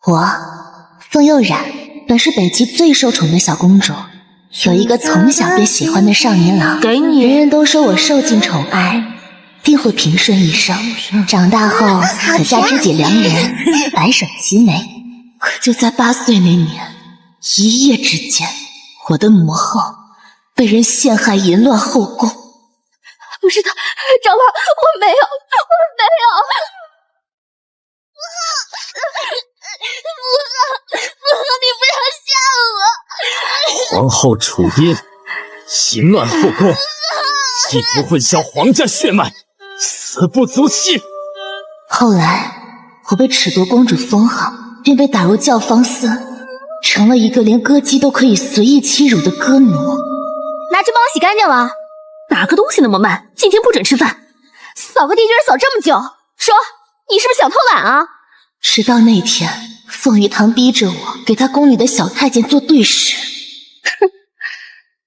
我凤幼冉本是北齐最受宠的小公主，有一个从小便喜欢的少年郎，给你，人人都说我受尽宠爱，定会平顺一生，长大后可嫁知己良人，白首齐眉。可就在8岁那年，一夜之间，我的母后被人陷害淫乱后宫。不是的，长老，我没有。母后，你不要吓我！皇后楚嫣淫乱后宫，企图混淆皇家血脉，死不足惜。后来我被褫夺公主封号，便被打入教坊司，成了一个连歌姬都可以随意欺辱的歌奴。拿去帮我洗干净了。哪个东西那么慢？今天不准吃饭。扫个地居然扫这么久，说你是不是想偷懒啊？直到那天，凤玉堂逼着我给他宫里的小太监做对食。哼，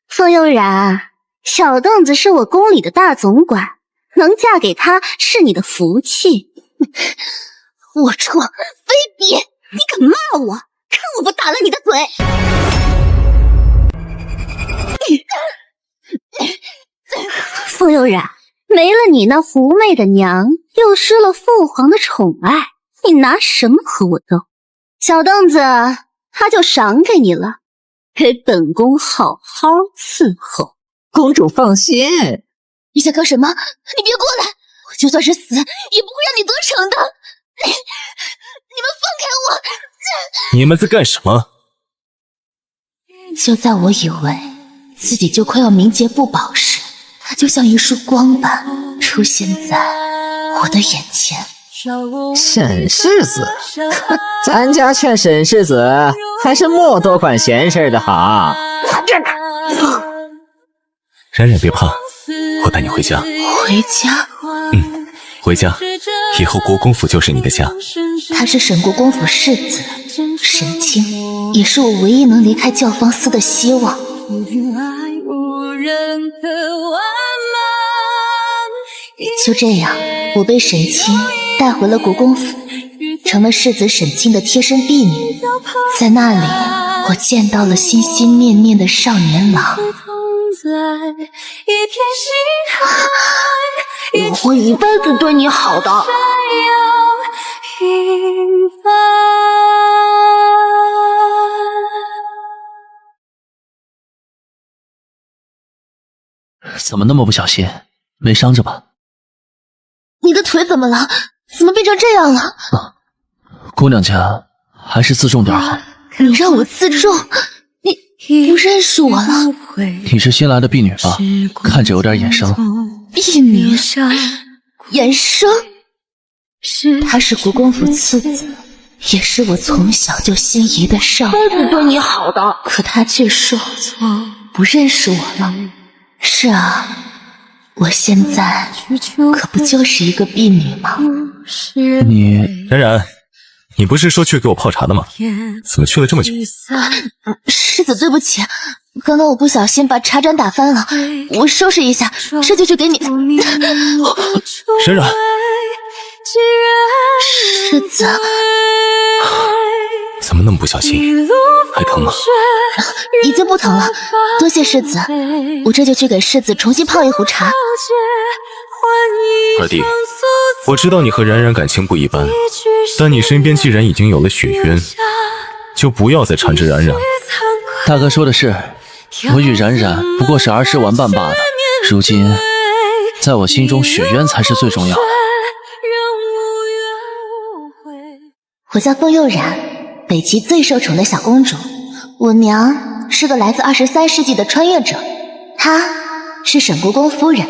凤幼冉，小凳子是我宫里的大总管，能嫁给他是你的福气。龌龊非比，你敢骂我，看我不打了你的嘴！凤幼冉，没了你那狐媚的娘，又失了父皇的宠爱，你拿什么和我斗？小凳子，他就赏给你了，给本宫好好伺候。公主放心。你想干什么？你别过来！我就算是死，也不会让你得逞的！你们放开我！你们在干什么？就在我以为自己就快要名节不保时，他就像一束光般出现在我的眼前。沈世子，咱家劝沈世子还是莫多管闲事的好。冉冉别怕，我带你回家。回家？回家，以后国公府就是你的家。他是沈国公府世子，沈清，也是我唯一能离开教坊司的希望。就这样，我被沈清带回了国公府，成了世子沈清的贴身婢女。在那里，我见到了心心念念的少年郎。我会一辈子对你好的。怎么那么不小心？没伤着吧？你的腿怎么了？怎么变成这样了？姑娘家还是自重点好。你让我自重？你不认识我了？你是新来的婢女吧？看着有点眼生。婢女？眼生？她是国公府次子，也是我从小就心仪的少女。都是对你好的，可她却说不认识我了。是啊，我现在可不就是一个婢女吗？你冉冉，你不是说去给我泡茶的吗？怎么去了这么久？世子对不起，刚刚我不小心把茶盏打翻了，我收拾一下，这就去给你。冉冉，世子，怎么那么不小心？还疼吗？已经不疼了，多谢世子，我这就去给世子重新泡一壶茶。二弟，我知道你和冉冉感情不一般，但你身边既然已经有了雪渊，就不要再缠着冉冉。大哥说的是，我与冉冉不过是儿时玩伴罢了。如今，在我心中，雪渊才是最重要的。我叫凤幼冉，北齐最受宠的小公主。我娘是个来自23世纪的穿越者，她是沈国公夫人，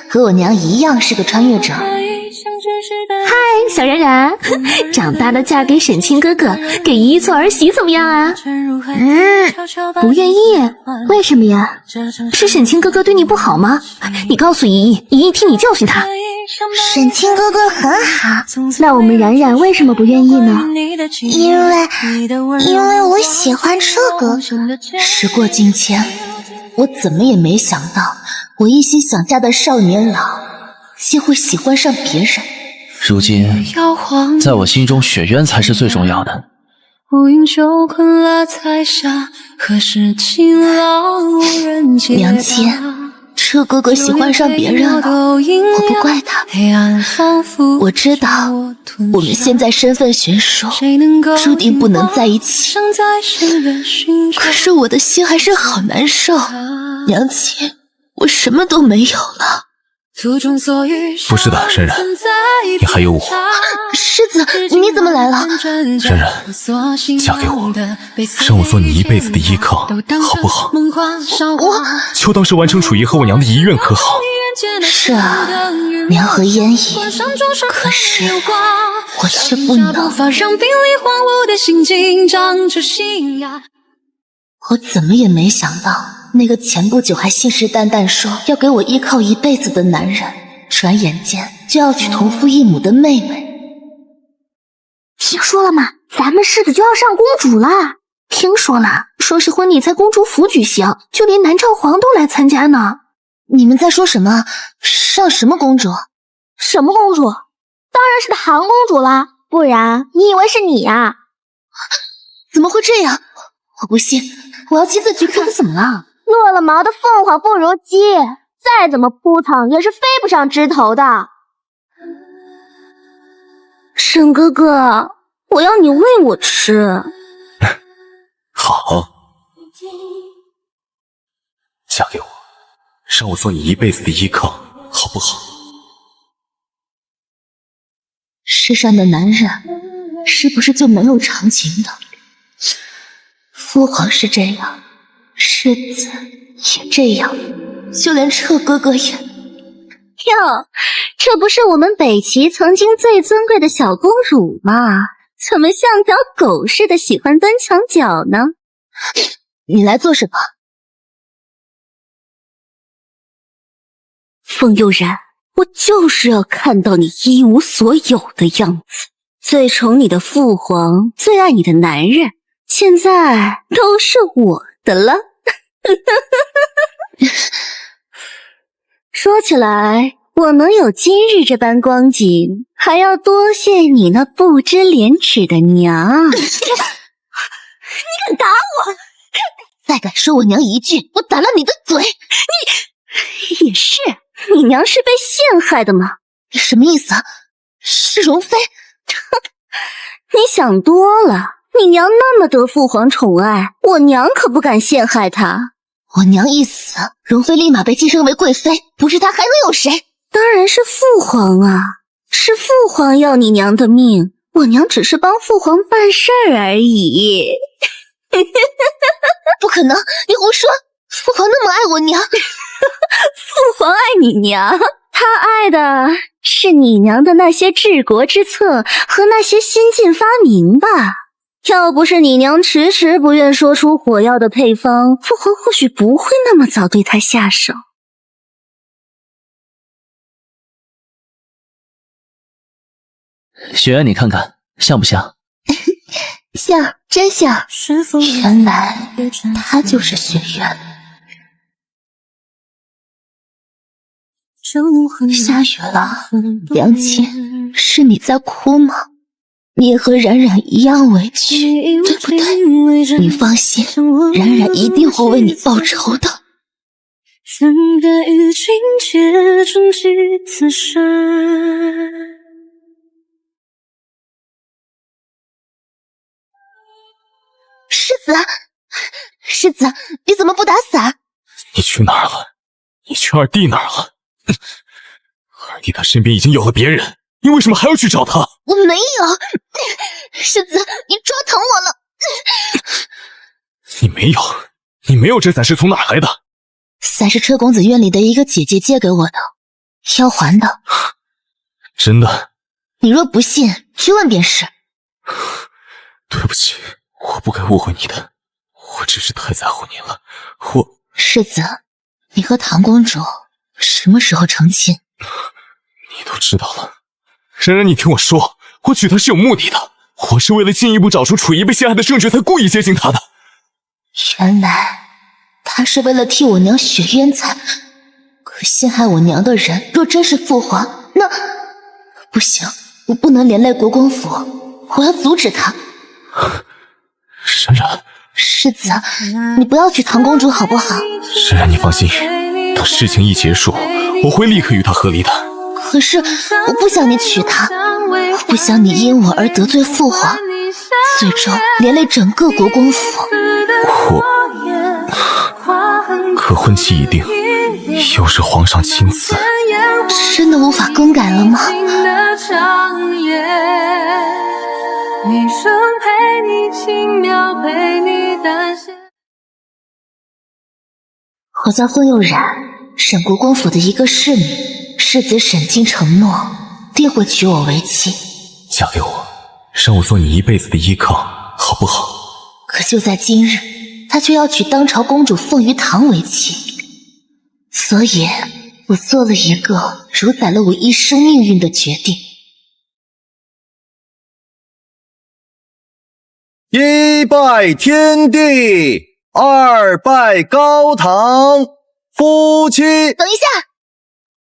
和我娘一样是个穿越者。嗨，小冉冉，长大了嫁给沈清哥哥，给姨姨做儿媳怎么样啊？不愿意？为什么呀？是沈清哥哥对你不好吗？你告诉姨姨，姨姨替你教训他。沈清哥哥很好。那我们冉冉为什么不愿意呢？因为我喜欢这个。时过境迁，我怎么也没想到，我一心想嫁的少年郎竟会喜欢上别人。如今，在我心中，雪渊才是最重要的。娘亲，彻哥哥喜欢上别人了，我不怪他。我知道我们现在身份悬殊，注定不能在一起，可是我的心还是好难受。娘亲，我什么都没有了。不是的，冉冉，你还有我。世子，你怎么来了？冉冉，嫁给我，让我做你一辈子的依靠，好不好？我就当是完成楚姨和我娘的遗愿，可好？是啊，娘和烟姨，可是我却不能。我怎么也没想到，那个前不久还信誓旦旦说要给我依靠一辈子的男人，转眼间就要娶同父异母的妹妹。听说了吗？咱们世子就要上公主了。听说了，说是婚礼在公主府举行，就连南诏皇都来参加呢。你们在说什么？上什么公主？什么公主？当然是唐公主啦，不然你以为是你呀？怎么会这样？我不信，我要亲自去看。怎么了？落了毛的凤凰不如鸡，再怎么扑腾也是飞不上枝头的。沈哥哥，我要你喂我吃。好，嫁给我，让我做你一辈子的依靠，好不好？世上的男人是不是就没有长情的？父皇是这样，世子也这样，就连彻哥哥也……哟，这不是我们北齐曾经最尊贵的小公主吗？怎么像条狗似的喜欢蹲墙角呢？你来做什么？风悠然，我就是要看到你一无所有的样子。最宠你的父皇，最爱你的男人，现在都是我的了。说起来，我能有今日这般光景，还要多谢你那不知廉耻的娘。你敢打我？再敢说我娘一句，我打烂你的嘴！你也是，你娘是被陷害的吗？你什么意思啊？是容妃？你想多了，你娘那么得父皇宠爱，我娘可不敢陷害她。我娘一死，容妃立马被晋升为贵妃，不是她还能有谁？当然是父皇啊，是父皇要你娘的命，我娘只是帮父皇办事儿而已。不可能，你胡说！父皇那么爱我娘。父皇爱你娘，他爱的是你娘的那些治国之策和那些先进发明吧。要不是你娘迟迟不愿说出火药的配方，父皇或许不会那么早对他下手。雪原，你看看像不像？像，真像。原来她就是雪原。下雨了，娘亲，是你在哭吗？你也和冉冉一样委屈，对不对？你放心，冉冉一定会为你报仇的。世子，你怎么不打伞？你去哪儿了？你去二弟那儿了？二弟他身边已经有了别人，你为什么还要去找他？我没有。世子，你抓疼我了。你没有这伞是从哪儿来的？伞是车公子院里的一个姐姐借给我的，要还的。真的？你若不信，去问便是。对不起，我不该误会你的，我只是太在乎你了。世子，你和唐公主什么时候成亲？你都知道了。冉冉，你听我说，我娶她是有目的的，我是为了进一步找出楚仪被陷害的证据才故意接近她的。原来他是为了替我娘雪冤才，可陷害我娘的人若真是父皇，那不行，我不能连累国公府，我要阻止他。冉冉，世子，你不要娶唐公主好不好？冉冉，你放心，等事情一结束，我会立刻与她和离的。可是我不想你娶她，我不想你因我而得罪父皇，最终连累整个国公府。可婚期已定，又是皇上亲赐，真的无法更改了吗？我叫凤佑然，沈国公府的一个侍女，世子沈清承诺定会娶我为妻。嫁给我，让我做你一辈子的依靠，好不好？可就在今日，他却要娶当朝公主凤于堂为妻，所以我做了一个主宰了我一生命运的决定。一拜天地，二拜高堂，夫妻。等一下，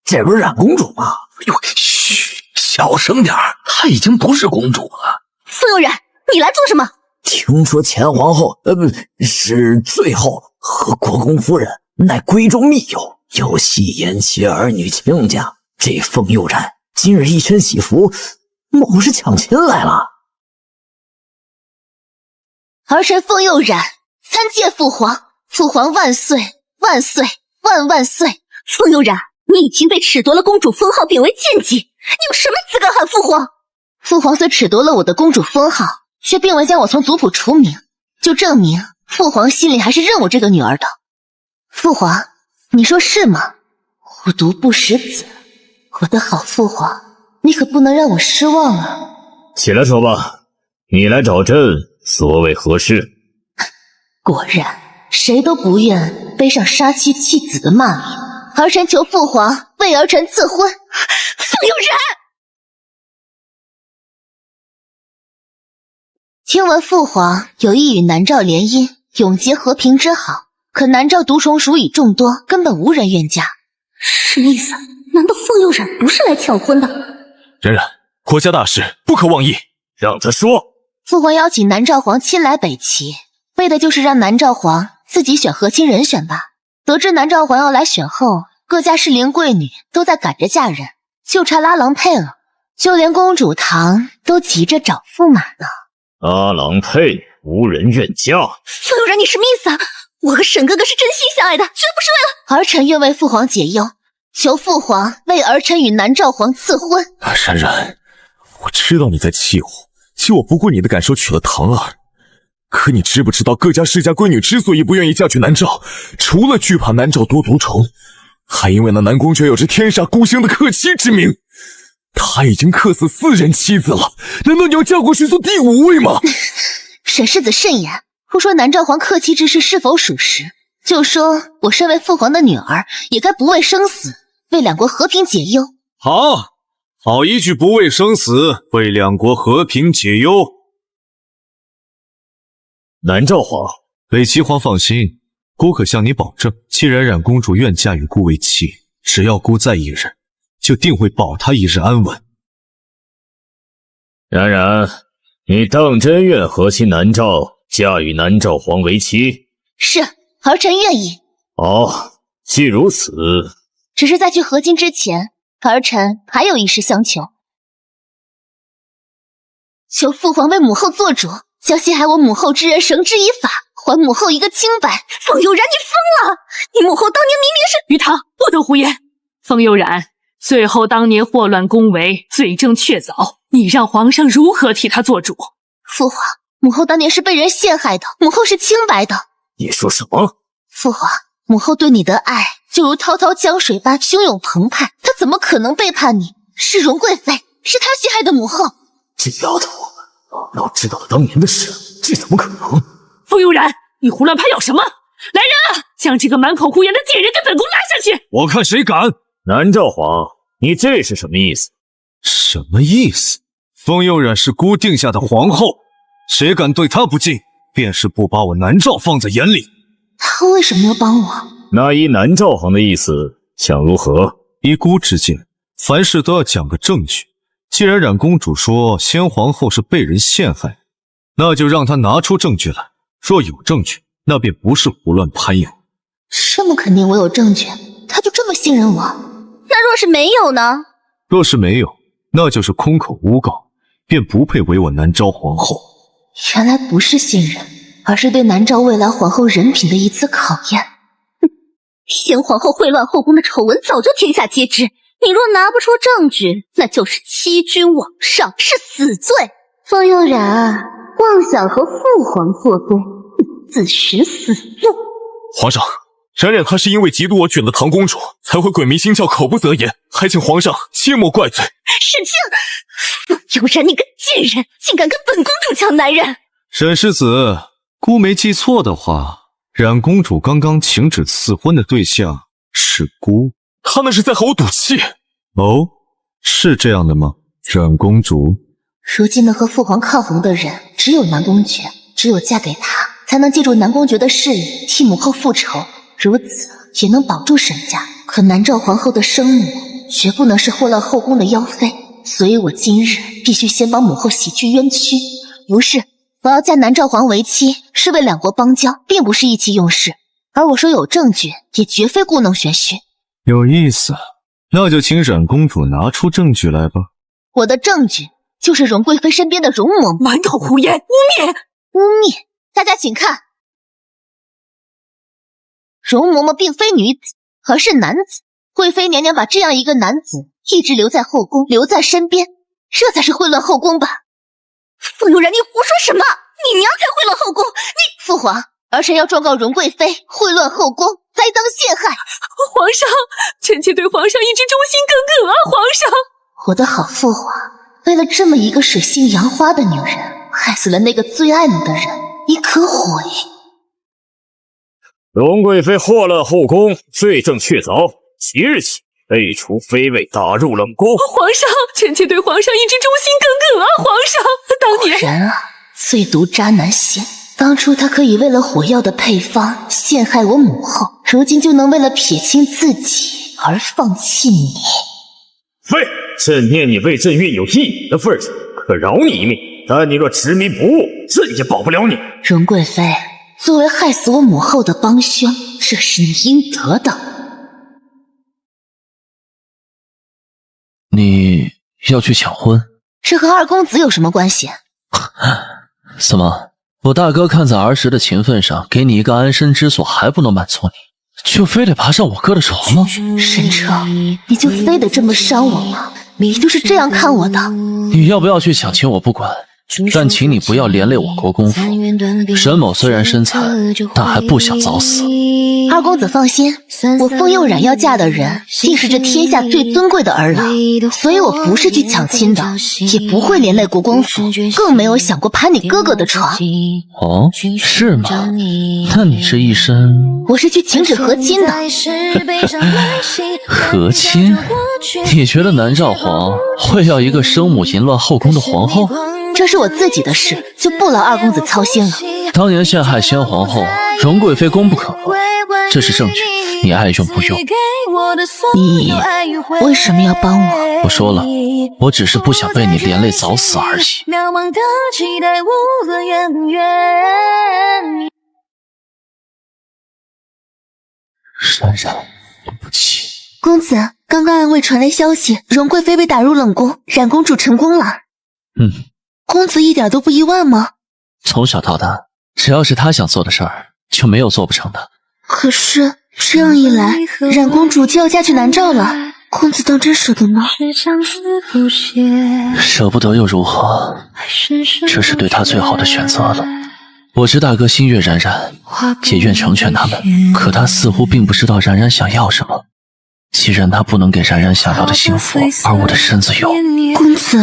这不是冉公主吗？哟，嘘，小声点儿，她已经不是公主了。傅悠然，你来做什么？听说前皇后，不是最后和国公夫人乃闺中密友，有戏言其儿女亲家。这凤佑然今日一身喜服，莫不是抢亲来了？儿臣凤佑然参见父皇，父皇万岁万岁万万岁！凤佑然，你已经被褫夺了公主封号，贬为贱籍，你有什么资格喊父皇？父皇虽褫夺了我的公主封号，却并未将我从族谱除名，就证明父皇心里还是认我这个女儿的。父皇，你说是吗？虎毒不食子，我的好父皇，你可不能让我失望啊！起来说吧，你来找朕所谓何事？果然，谁都不愿背上杀妻弃子的骂名。儿臣求父皇为儿臣赐婚。凤佑然，听闻父皇有意与南诏联姻，永结和平之好，可南诏独宠属已众多，根本无人愿嫁。什么意思？难道凤佑然不是来抢婚的？冉冉，国家大事不可妄议，让他说。父皇邀请南诏皇亲来北齐，为的就是让南诏皇自己选和亲人选吧。得知南诏皇要来选后，各家适龄贵女都在赶着嫁人，就差拉郎配了，就连公主堂都急着找驸马呢。阿郎配，无人愿嫁。凤佑然，你什么意思啊？我和沈哥哥是真心相爱的，绝不是为了……儿臣愿为父皇解忧，求父皇为儿臣与南诏皇赐婚。冉冉，我知道你在气我不顾你的感受娶了堂儿，可你知不知道各家世家闺女之所以不愿意嫁娶南诏，除了惧怕南诏多独宠，还因为那南宫阙有着天煞孤星的克妻之名。他已经克死4人妻子了，难道你要嫁过去做第5位吗？沈世子慎言，不说南诏皇克妻之事是否属实，就说我身为父皇的女儿，也该不畏生死，为两国和平解忧。好一句不畏生死，为两国和平解忧。南诏皇，北齐皇放心，孤可向你保证，既然冉公主愿嫁与孤为妻，只要孤在一日，就定会保她一日安稳。冉冉，你当真愿和亲南诏，嫁与南诏皇为妻？是，儿臣愿意。好，既如此，只是在去和亲之前，儿臣还有一事相求，求父皇为母后做主，将陷害我母后之人绳之以法，还母后一个清白。凤佑然，你疯了！你母后当年明明是……于堂，不得胡言。凤佑然最后当年祸乱宫闱，罪证确凿，你让皇上如何替他做主？父皇，母后当年是被人陷害的，母后是清白的。你说什么？父皇，母后对你的爱就如滔滔江水般汹涌澎湃，她怎么可能背叛你？是荣贵妃，是她陷害的母后。这丫头，老知道了当年的事，这怎么可能？凤佑然，你胡乱攀咬什么？来人啊，将这个满口胡言的贱人给本宫拉下去！我看谁敢！南诏皇，你这是什么意思？什么意思？凤佑然是孤定下的皇后，谁敢对她不敬，便是不把我南诏放在眼里。他为什么要帮我？那依南诏皇的意思，想如何？依孤之见，凡事都要讲个证据。既然冉公主说先皇后是被人陷害，那就让她拿出证据来，若有证据，那便不是胡乱攀引。这么肯定我有证据，他就这么信任我？那若是没有呢？若是没有，那就是空口诬告，便不配为我南诏皇后。原来不是信任，而是对南诏未来皇后人品的一次考验。先皇后秽乱后宫的丑闻早就天下皆知，你若拿不出证据，那就是欺君罔上，是死罪。方悠然妄想和父皇作对，自食死路。皇上，冉冉她是因为嫉妒我娶了唐公主，才会鬼迷心窍，口不择言，还请皇上切莫怪罪。沈清，方悠然，你个贱人，竟敢跟本公主抢男人！沈世子，姑没记错的话，冉公主刚刚请旨赐婚的对象是姑。她那是在和我赌气。哦，是这样的吗？冉公主，如今能和父皇抗衡的人只有南宫爵，只有嫁给他，才能记住南宫爵的事意，替母后复仇，如此也能保住沈家。可南诏皇后的生母绝不能是祸乱后宫的妖妃，所以我今日必须先帮母后洗去冤屈。不是，我要嫁南诏皇为妻，是为两国邦交，并不是意气用事。而我说有证据，也绝非故弄玄虚。有意思，那就请冉公主拿出证据来吧。我的证据就是荣贵妃身边的容嬷嬷。满口胡言，污蔑！污蔑！大家请看，容嬷嬷并非女子，而是男子。贵妃娘娘把这样一个男子一直留在后宫，留在身边，这才是混乱后宫吧？傅悠然，你胡说什么？你娘才混乱后宫！你父皇，儿臣要状告容贵妃混乱后宫，栽赃陷害。皇上，臣妾对皇上一直忠心耿耿啊！皇上，我的好父皇，为了这么一个水性杨花的女人，害死了那个最爱你的人，你可悔？容贵妃祸乱后宫，罪证确凿，即日起被除妃位，打入冷宫。皇上，臣妾对皇上一直忠心耿耿啊！皇上，当年果然啊，最毒渣男心。当初他可以为了火药的配方陷害我母后，如今就能为了撇清自己而放弃你。妃，朕念你为朕愿有一的份上，可饶你一命，但你若执迷不悟，朕也保不了你。容贵妃，作为害死我母后的帮凶，这是你应得的。你要去抢婚？这和二公子有什么关系？怎么，我大哥看在儿时的情分上，给你一个安身之所还不能满足你，就非得爬上我哥的床吗？沈彻，你就非得这么伤我吗？你就是这样看我的？你要不要去抢亲我不管，但请你不要连累我国公府。沈某虽然身残，但还不想早死。二公子放心，我风悠然要嫁的人定是这天下最尊贵的儿郎，所以我不是去抢亲的，也不会连累国公府，更没有想过攀你哥哥的床。哦，是吗？那你这一身……我是去请旨和亲的。和亲？你觉得南诏皇会要一个生母淫乱后宫的皇后？这是我自己的事，就不劳二公子操心了。当年陷害先皇后，容贵妃功不可没，这是证据，你爱用不用？你为什么要帮我？我说了，我只是不想被你连累早死而已。冉冉，对不起。公子，刚刚暗卫传来消息，容贵妃被打入冷宫，冉公主成功了。公子一点都不意外吗？从小到大，只要是他想做的事儿，就没有做不成的。可是这样一来，冉公主就要嫁去南诏了，公子当真舍得吗？舍不得又如何？这是对他最好的选择了。我知大哥心悦冉冉，也愿成全他们，可他似乎并不知道冉冉想要什么。既然他不能给冉冉想要的幸福，而我的身子有，公子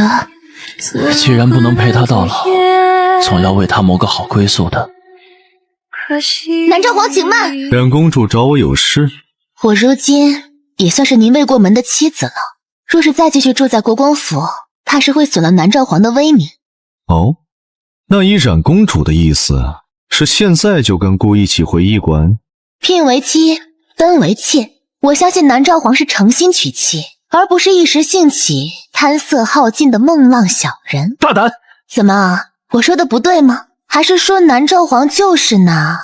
既然不能陪他到老，总要为他谋个好归宿的。南诏皇请慢。冉公主找我有事？我如今也算是您未过门的妻子了，若是再继续住在国公府，怕是会损了南诏皇的威名。哦，那依冉公主的意思，是现在就跟姑一起回驿馆？聘为妻，分为妾。我相信南诏皇是诚心娶妻，而不是一时兴起贪色好进的孟浪小人。大胆！怎么，我说的不对吗？还是说南诏皇就是呢？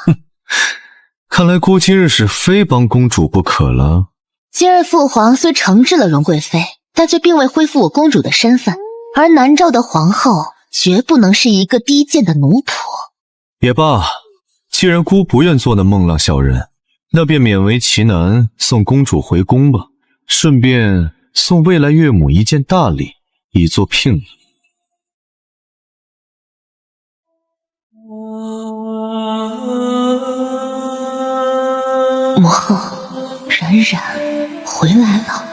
看来姑今日是非帮公主不可了。今日父皇虽惩治了荣贵妃，但却并未恢复我公主的身份，而南诏的皇后绝不能是一个低贱的奴仆。也罢，既然姑不愿做那孟浪小人，那便勉为其难送公主回宫吧，顺便送未来岳母一件大礼，以作聘礼。母后，冉冉回来了。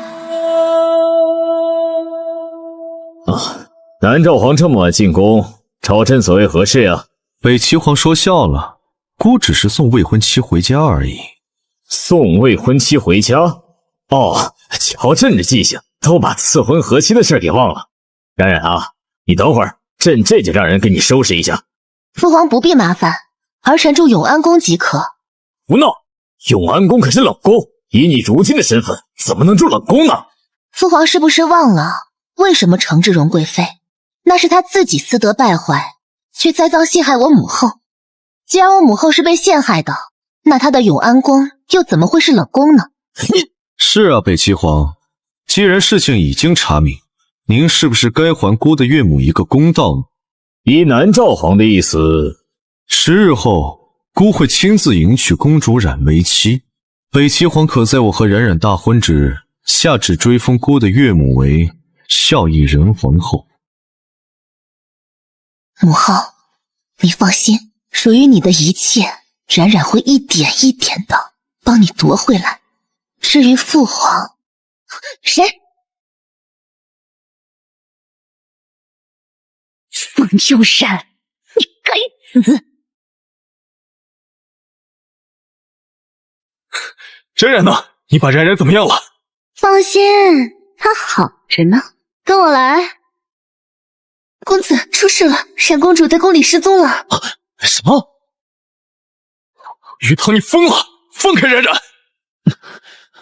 南诏皇这么晚进宫，找朕所谓何事呀？北齐皇说笑了，姑只是送未婚妻回家而已。送未婚妻回家？哦，瞧朕这记性，都把赐婚和妻的事给忘了。冉冉啊，你等会儿，朕这就让人给你收拾一下。父皇不必麻烦，儿臣住永安宫即可。胡闹！永安宫可是冷宫，以你如今的身份，怎么能住冷宫呢？父皇是不是忘了为什么惩治荣贵妃？那是他自己私德败坏，却栽赃陷害我母后。既然我母后是被陷害的，那他的永安宫又怎么会是冷宫呢？是啊，北齐皇，既然事情已经查明，您是不是该还姑的岳母一个公道呢？依南诏皇的意思，10日后，姑会亲自迎娶公主冉为妻。北齐皇可在我和冉冉大婚之日，下旨追封姑的岳母为孝义仁皇后。母后，你放心，属于你的一切，冉冉会一点一点的帮你夺回来。至于父皇，谁？方悠然，你该死！冉冉呢？你把冉冉怎么样了？放心，她好着呢。跟我来。公子，出事了！冉公主在宫里失踪了。什么？鱼塘，你疯了！放开冉冉！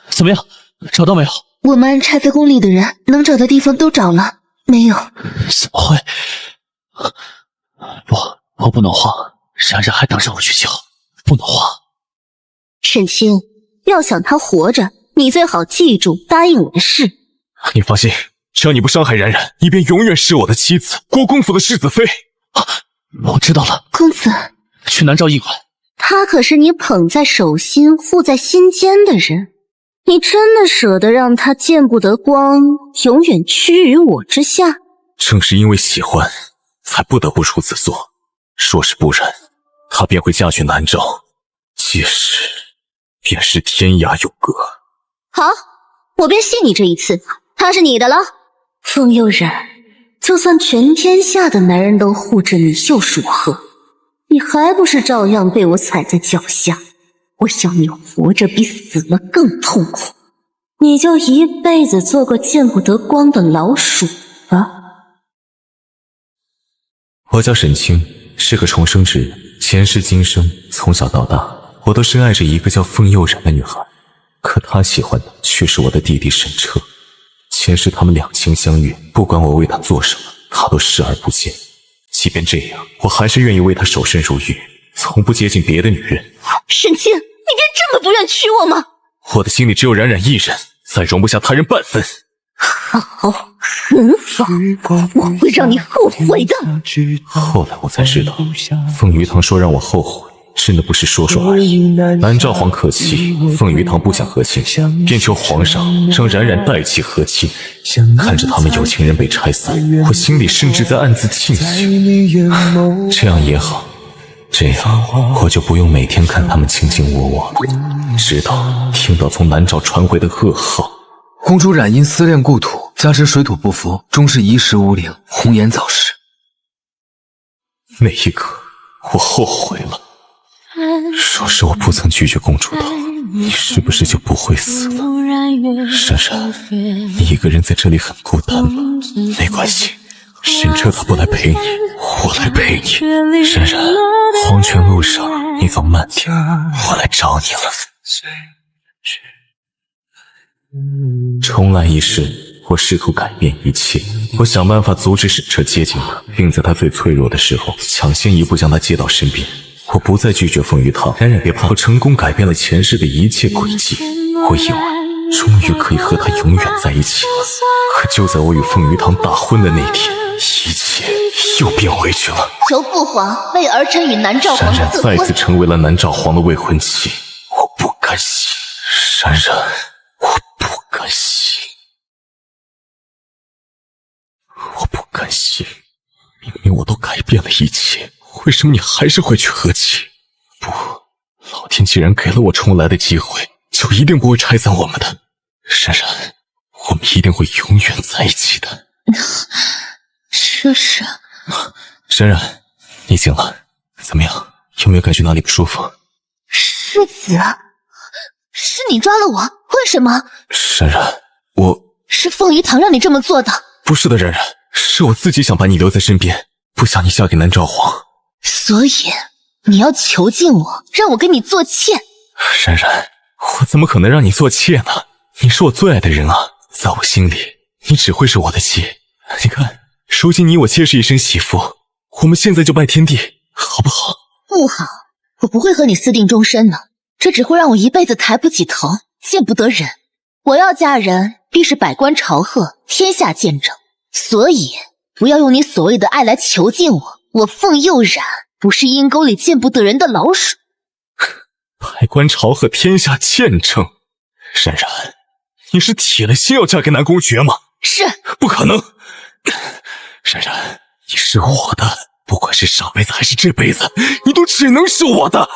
怎么样？找到没有？我们安插在宫里的人，能找的地方都找了，没有。怎么会？我不能慌，冉冉还等着我去救，不能慌。沈清，要想她活着，你最好记住答应我的事。你放心，只要你不伤害冉冉，你便永远是我的妻子，郭公府的世子妃。我知道了，公子，去南诏驿馆。他可是你捧在手心、护在心间的人，你真的舍得让他见不得光，永远屈于我之下？正是因为喜欢，才不得不如此做。若是不然，她便会嫁去南诏，届时便是天涯有隔。好，我便信你这一次，她是你的了。风悠然，就算全天下的男人都护着你，又如何？你还不是照样被我踩在脚下？我要你活着比死了更痛苦，你就一辈子做个见不得光的老鼠吧。我叫沈清，是个重生之人，前世今生，从小到大，我都深爱着一个叫风悠然的女孩，可她喜欢的却是我的弟弟沈彻。前世他们两情相悦，不管我为他做什么，他都视而不见。即便这样，我还是愿意为他守身如玉，从不接近别的女人。沈清，你便这么不愿娶我吗？我的心里只有冉冉一人，再容不下他人半分。好，很好，我会让你后悔的。后来我才知道，凤鱼堂说让我后悔，真的不是说说而已。南诏皇可气，凤鱼堂不想和亲，便求皇上让冉冉代替和亲。看着他们有情人被拆散，我心里甚至在暗自庆幸。这样也好，这样我就不用每天看他们卿卿我我，直到听到从南诏传回的噩耗。公主冉因思恋故土，加之水土不服，终是遗世无灵，红颜早逝。那一刻，我后悔了。若是我不曾拒绝公主的，你是不是就不会死了？冉冉，你一个人在这里很孤单吧？没关系，沈彻他不来陪你，我来陪你。冉冉，黄泉路上你走慢点，我来找你了。重来一世，我试图改变一切，我想办法阻止沈彻接近他，并在他最脆弱的时候抢先一步将他接到身边。我不再拒绝凤玉堂，冉冉别怕，我成功改变了前世的一切轨迹。我以为终于可以和他永远在一起了，可就在我与凤玉堂大婚的那天，一切又变回去了。求父皇为儿臣与南诏皇冉冉再次成为了南诏皇的未婚妻，我不甘心，冉冉，我不甘心，我不甘心。明明我都改变了一切，为什么你还是会去和气？不，老天既然给了我重来的机会，就一定不会拆散我们的。冉冉，我们一定会永远在一起的。这是……冉冉，你醒了，怎么样？有没有感觉哪里不舒服？世子，是你抓了我，为什么？冉冉，是凤仪堂让你这么做的。不是的，冉冉，是我自己想把你留在身边，不想你嫁给南诏皇。所以你要囚禁我，让我跟你做妾。冉冉，我怎么可能让你做妾呢？你是我最爱的人啊，在我心里，你只会是我的妻。你看，如今你我皆是一生喜福，我们现在就拜天地，好不好？不好，我不会和你私定终身的，这只会让我一辈子抬不起头，见不得人。我要嫁人，必是百官朝贺，天下见证。所以不要用你所谓的爱来囚禁我。我凤佑冉不是阴沟里见不得人的老鼠。百官朝贺，天下见证。冉冉，你是铁了心要嫁给南宫爵吗？是。不可能。冉冉，你是我的，不管是上辈子还是这辈子，你都只能是我的。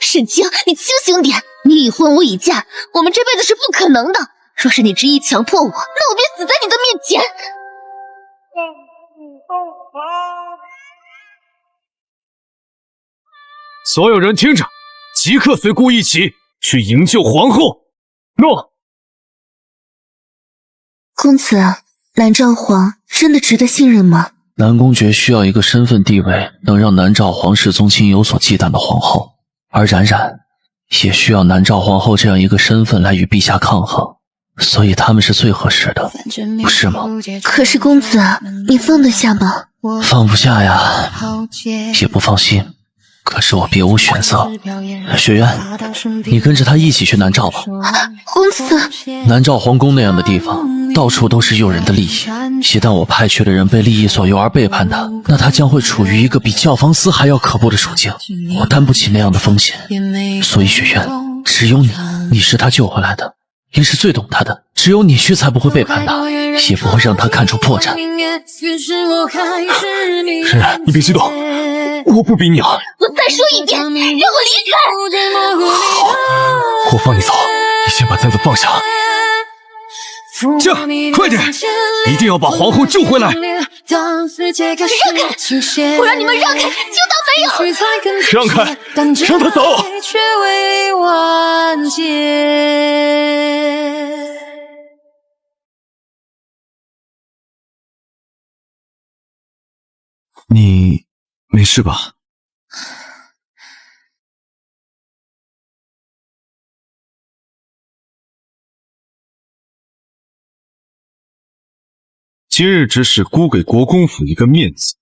沈清，你清醒点，你已婚我已嫁，我们这辈子是不可能的。若是你执意强迫我，那我便死在你的面前。所有人听着，即刻随姑一起去营救皇后。诺。公子，南诏皇真的值得信任吗？南宫爵需要一个身份地位能让南诏皇室宗亲有所忌惮的皇后，而冉冉也需要南诏皇后这样一个身份来与陛下抗衡，所以他们是最合适的，不是吗？可是公子，你放得下吗？放不下呀，也不放心，可是我别无选择。雪渊，你跟着他一起去南诏吧。公子，南诏皇宫那样的地方，到处都是诱人的利益，一旦我派去的人被利益所诱而背叛他，那他将会处于一个比教坊司还要可怖的处境，我担不起那样的风险。所以雪渊，只有你是他救回来的，也是最懂他的，只有你去才不会背叛他，也不会让他看出破绽。冉冉，你别激动，我不逼你啊！我再说一遍，让我离开！好，我放你走，你先把簪子放下。驾，快点，一定要把皇后救回来！让开！我让你们让开，听到没有？让开，让他走！你没事吧？今日只是孤给国公府一个面子，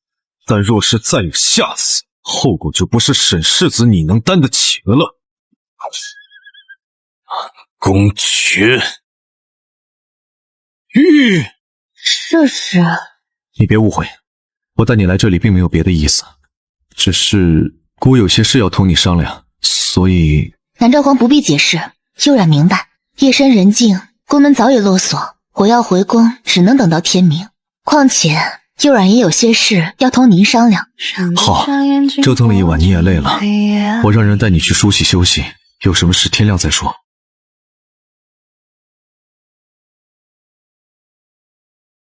但若是再有下次，后果就不是沈世子你能担得起的了。公爵，这是……你别误会，我带你来这里并没有别的意思，只是姑有些事要同你商量，所以……南诏皇不必解释，悠然明白。夜深人静，宫门早已落锁，我要回宫只能等到天明。况且悠然也有些事要同您商量。好，折腾了一晚你也累了，我让人带你去梳洗休息，有什么事天亮再说。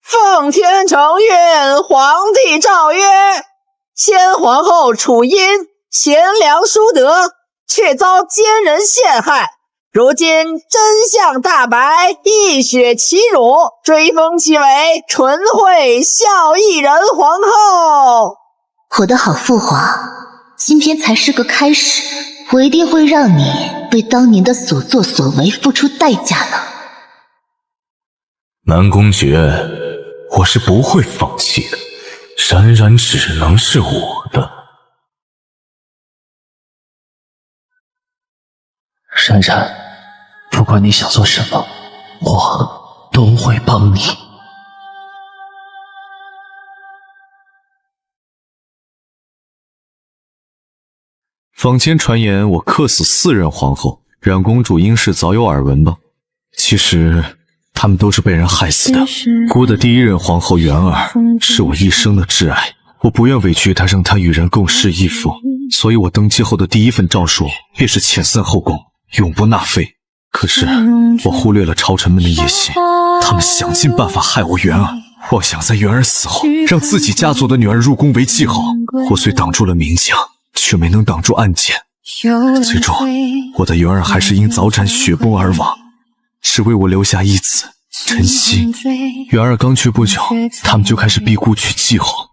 奉天承运，皇帝诏曰：先皇后楚音贤良淑德，却遭奸人陷害，如今真相大白，一雪其辱，追封其为纯惠孝义人皇后。我的好父皇，今天才是个开始，我一定会让你为当年的所作所为付出代价的。南宫爵，我是不会放弃的，冉冉只能是我的。冉冉，不管你想做什么，我都会帮你。坊间传言我克死4任皇后，冉公主应是早有耳闻吧？其实他们都是被人害死的。姑的第1任皇后元儿是我一生的挚爱，我不愿委屈她，让她与人共侍一夫，所以我登基后的第1份诏书便是遣散后宫，永不纳妃。可是我忽略了朝臣们的野心，他们想尽办法害我元儿，妄想在元儿死后让自己家族的女儿入宫为继后。我虽挡住了明枪，却没能挡住暗箭，最终我的元儿还是因早产血崩而亡，只为我留下一子晨曦。元儿刚去不久，他们就开始逼姑娶继后，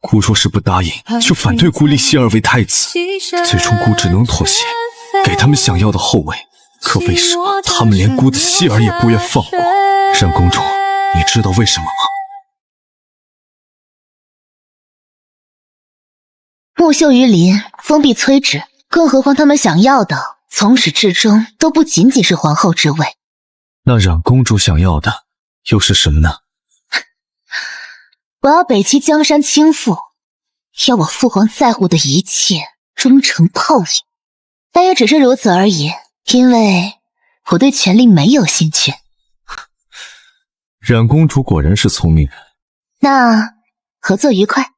姑若是不答应，就反对姑立希儿为太子，最终姑只能妥协，给他们想要的后位。可为什么他们连姑的希儿也不愿放过？冉公主，你知道为什么吗？木秀于林，风必摧之，更何况他们想要的从始至终都不仅仅是皇后之位。那冉公主想要的又是什么呢？我要北齐江山倾覆，要我父皇在乎的一切终成泡影。但也只是如此而已，因为我对权力没有兴趣。冉公主果然是聪明人。那合作愉快。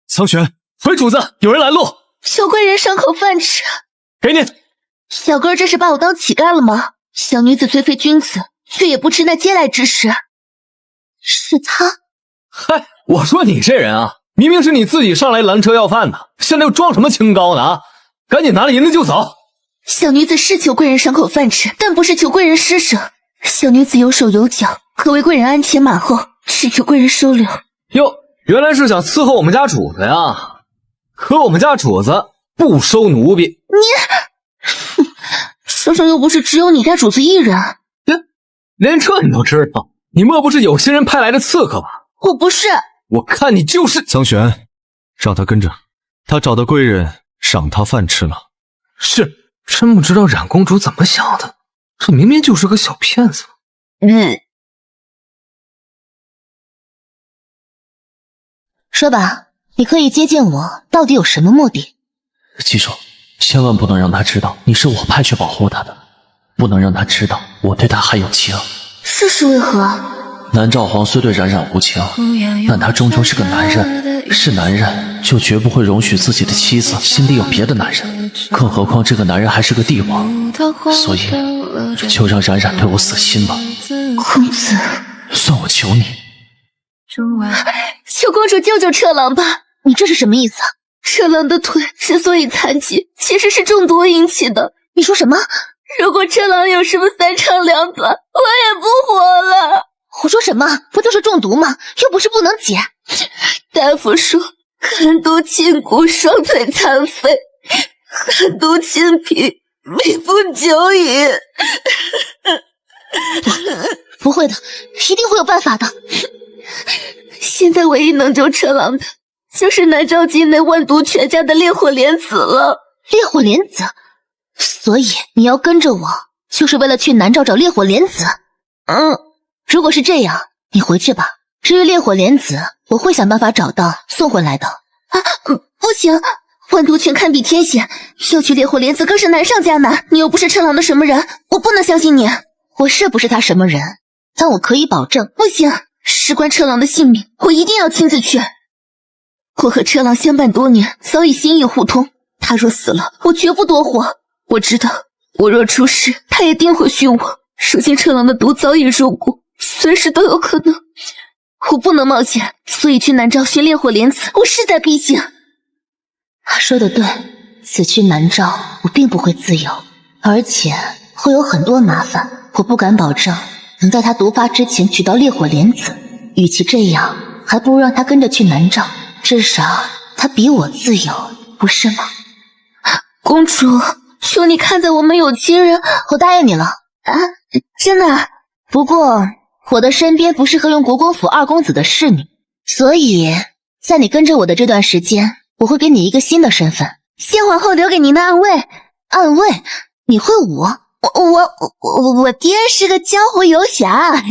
苍玄，回主子，有人拦路。小贵人赏口饭吃，给你。小哥这是把我当乞丐了吗？小女子虽非君子，却也不吃那嗟来之食。是他？嗨，我说你这人啊，明明是你自己上来拦车要饭的，现在又装什么清高呢啊？赶紧拿了银子就走。小女子是求贵人赏口饭吃，但不是求贵人施舍。小女子有手有脚，可为贵人鞍前马后，只求贵人收留。哟，原来是想伺候我们家主子呀？可我们家主子不收奴婢。你，世上又不是只有你家主子一人。连这你都知道？你莫不是有心人派来的刺客吧？我不是。我看你就是。苍玄，让他跟着，他找的贵人赏他饭吃了。是，真不知道冉公主怎么想的，这明明就是个小骗子。说吧，你刻意接近我，到底有什么目的？记住，千万不能让他知道你是我派去保护他的，不能让他知道我对他还有情。这是为何？南诏皇虽对冉冉无情，但他终究是个男人，是男人就绝不会容许自己的妻子心里有别的男人，更何况这个男人还是个帝王，所以就让冉冉对我死心吧。公子，算我求你。求公主救救彻郎吧！你这是什么意思啊？彻郎的腿之所以残疾，其实是中毒引起的。你说什么？如果彻郎有什么3长2短，我也不活了。我说什么？不就是中毒吗？又不是不能解。大夫说寒毒侵骨，双腿残废；寒毒侵脾，命不久矣。不会的，一定会有办法的。现在唯一能救彻郎的，就是南诏境内万毒全家的烈火莲子了。烈火莲子？所以你要跟着我，就是为了去南诏找烈火莲子？如果是这样，你回去吧。至于烈火莲子，我会想办法找到送回来的。不行，万毒泉堪比天险，要取烈火莲子更是难上加难。你又不是彻郎的什么人，我不能相信你。我是不是他什么人？但我可以保证，不行，事关彻郎的性命，我一定要亲自去。我和彻郎相伴多年，早已心意互通。他若死了，我绝不多活。我知道，我若出事，他也定会殉我。如今彻郎的毒早已入骨，随时都有可能。我不能冒险，所以去南诏寻烈火莲子，我势在必行。他说的对，此去南诏，我并不会自由，而且会有很多麻烦。我不敢保证能在他毒发之前取到烈火莲子，与其这样，还不如让他跟着去南诏，至少他比我自由，不是吗？公主，求你看在我们有亲人，我答应你了。真的。不过我的身边不是合用国公府二公子的侍女，所以在你跟着我的这段时间，我会给你一个新的身份。先皇后留给您的暗卫。暗卫？你会武？我爹是个江湖游侠。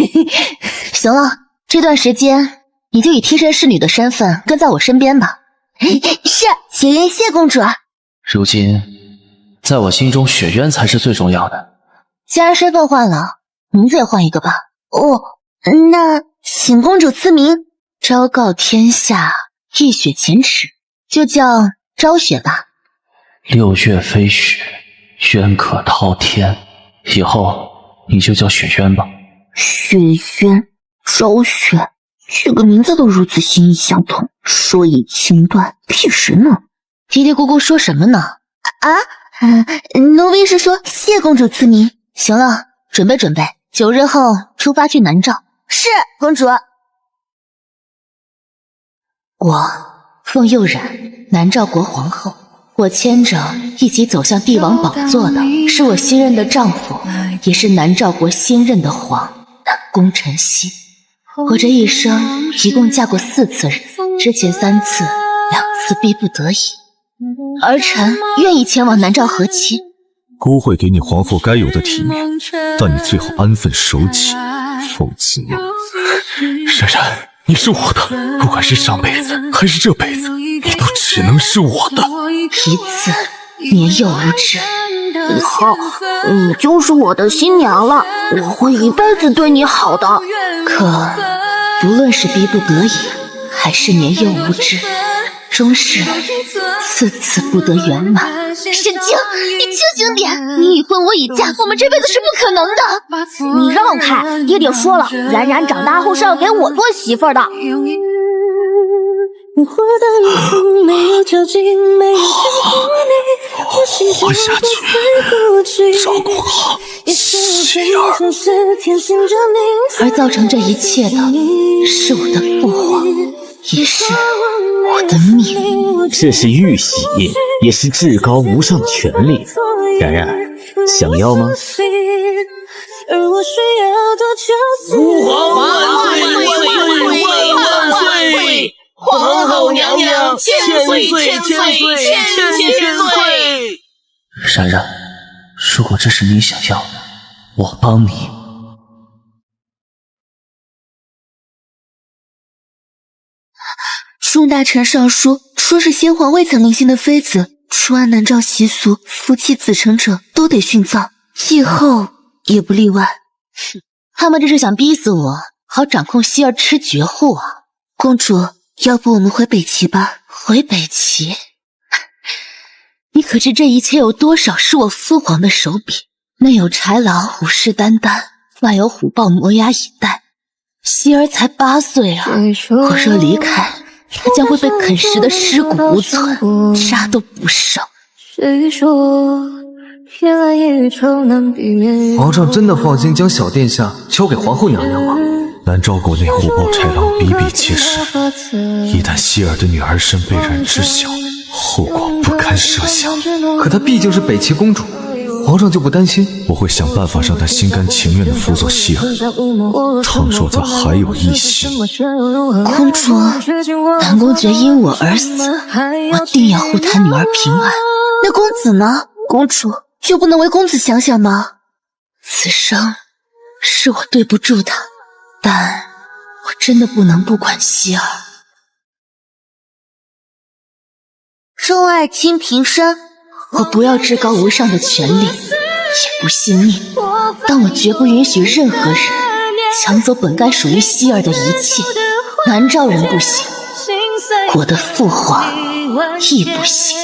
行了，这段时间你就以替身侍女的身份跟在我身边吧。是，雪渊谢公主。如今，在我心中，雪渊才是最重要的。既然身份换了，名字也换一个吧。那请公主赐名。昭告天下，一雪前耻，就叫昭雪吧。6月飞雪，渊可滔天。以后你就叫雪渊吧。雪渊，昭雪，这个名字都如此心意相通，说以情断，必实呢。嘀嘀咕咕说什么呢？奴婢是说谢公主赐名。行了，准备准备，9日后出发去南诏。是，公主。我凤佑然，南诏国皇后。我牵着一起走向帝王宝座的，是我新任的丈夫，也是南诏国新任的皇南宫晨曦。我这一生一共嫁过4次人，之前3次，2次逼不得已，儿臣愿意前往南诏和亲。姑会给你皇后该有的体面，但你最好安分守己，否则……冉冉，你是我的，不管是上辈子还是这辈子，你都只能是我的。一次年幼无知，以后你就是我的新娘了，我会一辈子对你好的。可不论是逼不得已，还是年幼无知，终是次次不得圆满。沈清，你清醒点！你已婚我已嫁，我们这辈子是不可能的。你让开！爹爹说了，冉冉长大后是要给我做媳妇儿的。活下去，照顾好希儿。而造成这一切的是我的父皇，也是我的命。这是玉玺，也是至高无上的权利。冉冉，想要吗？父皇万岁万岁！皇后娘娘千岁！冉冉，如果这是你想要的，我帮你。众大臣上书，说是先皇未曾临幸的妃子，除按南诏习俗，夫妻子承者都得殉葬，以后也不例外。他们这是想逼死我，好掌控希儿吃绝户啊！公主，要不我们回北齐吧？回北齐？你可知这一切有多少是我父皇的手笔？内有豺狼虎视眈眈，外有虎豹磨牙以待。希儿才8岁啊！我若离开，他将会被啃食的尸骨无存，啥都不剩。皇上真的放心将小殿下交给皇后娘娘吗？南诏国内虎豹豺狼比比皆是，一旦希儿的女儿身被人知晓，后果不堪设想。可她毕竟是北齐公主，皇上就不担心？我会想办法让她心甘情愿地辅佐希儿。倘若她还有异心，公主，南宫爵因我而死，我定要护他女儿平安。那公子呢？公主就不能为公子想想吗？此生是我对不住他，但我真的不能不管希儿。众爱卿平身，我不要至高无上的权利，也不信命，但我绝不允许任何人抢走本该属于希儿的一切。南诏人不行，我的父皇亦不行。